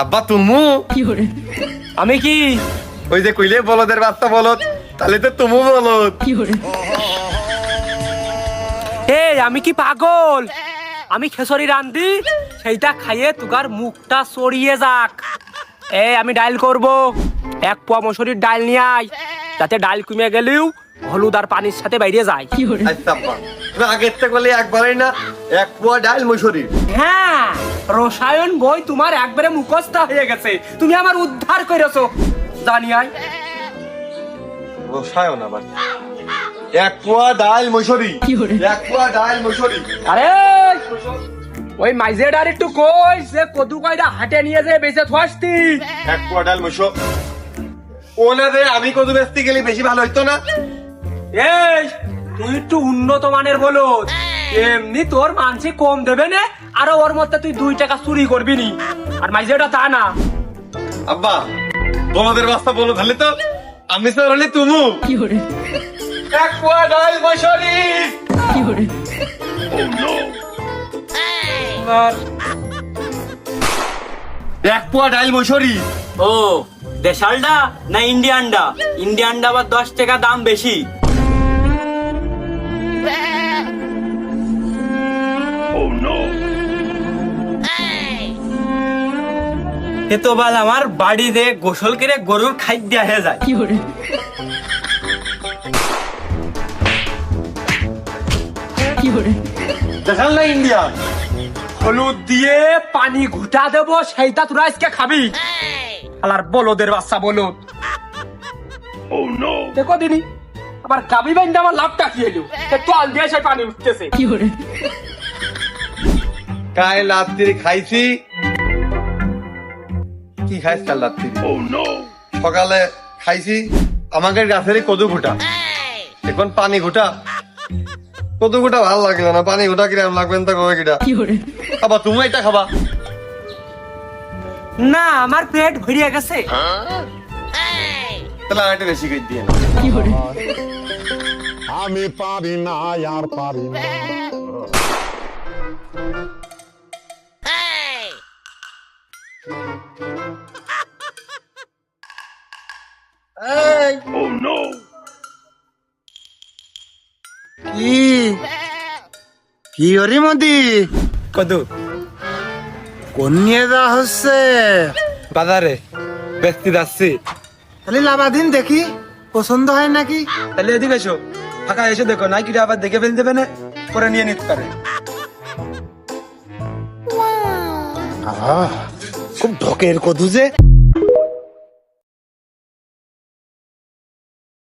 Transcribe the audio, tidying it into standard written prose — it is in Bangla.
আব্বা তুমু আমি কি ওই যে কইলে বলদের বাচ্চা বলদ, তাহলে তো তুমু বলদ। এই আমি কি পাগল? আমি খেসরি রান্ধি, সেইটা খাইয়ে তুগার মুখটা সরিয়ে যাক। আমি ডাইল করব, 1 পোয়া মসুরির ডাল নিয়ে আয়, যাতে ডাল কমে গেলেও হলুদ আর পানির সাথে বাইরে যায়। আচ্ছা আব্বা, তুমি আগের থেকে বলে একবারই না 1 পোয়া ডাল মসুরি। হ্যাঁ, রসায়ন বই তোমার একবারে মুখস্থ হয়ে গেছে, তুমি আমার উদ্ধার করেছো। জানি আয় রসায়ন আবার 1 পোয়া ডাল মসুরি, 1 পোয়া ডাল মসুরি। আরে ওই মাইজেডার একটু কই যে কদু কয়টা হাটে নিয়ে যায় বেঁচে থাসতি। 1 পোয়া ডাল মসুরি ওনা দে, আমি কদু বেচতে গেলে বেশি ভালো হইতো না? এই তুই একটু উন্নত মানের বলো, এমনি তোর মানসি কম দেবে না, আরো ওর মধ্যে তুই 2 টাকা চুরি করবি নি। আর মাইজেটা তা না। আব্বা বলদের বাচ্চা বলো, তাহলে তো আমি তো হলে তুমু। 1 পোয়া ডাল মসুরি। আর 1 পোয়া ডাল মসুরি। ও দেশালডা না ইন্ডিয়ানডা? ইন্ডিয়ানডা আবার 10 টাকা দাম বেশি। এ তো বাল আমার বাড়িতে গোসল করে গরুর খাদ্য হয়ে যায়। দেখাল না ইন্ডিয়া। হলুদ দিয়ে পানি ঘুটা দেবো, সেইটা তোরা আজকে খাবি। আলার বলদের বাচ্চা বলদ। দেখো দিনি আবার গাবি বাইন্দা আমার লাভটা কি এলো, তোয়াল দিয়ে সেই পানি উঠতেছে। কাল রাত্রি খাইছি, কি খাইছ কাল রাত্রি? সকালে খাইছি আমাদের গাছের কদু ঘুটা, এখন পানি ঘুটা। কদু ঘুটা ভালো লাগলো না, পানি ঘুটা কিরম লাগবেন তা কবে কিটা? আবার তুমি এটা খাবা? না, আমার পেট ভরিয়ে গেছে। তাহলে আর একটু বেশি করে দিয়ে না। আমি পারি না আর পারি না। কি কি ওরে মোদি কদু কোন নিয়ে যাওয়া হচ্ছে? বাজারে ব্যস্তি যাচ্ছি। তাহলে লাভাদিন দেখি পছন্দ হয় নাকি? তাহলে এদিকে এসো, ফাঁকা এসে দেখো, নাই কিটা আবার দেখে ফেল দেবে না, পরে নিয়ে নিতে পারে। খুব ঢকের কদু যে।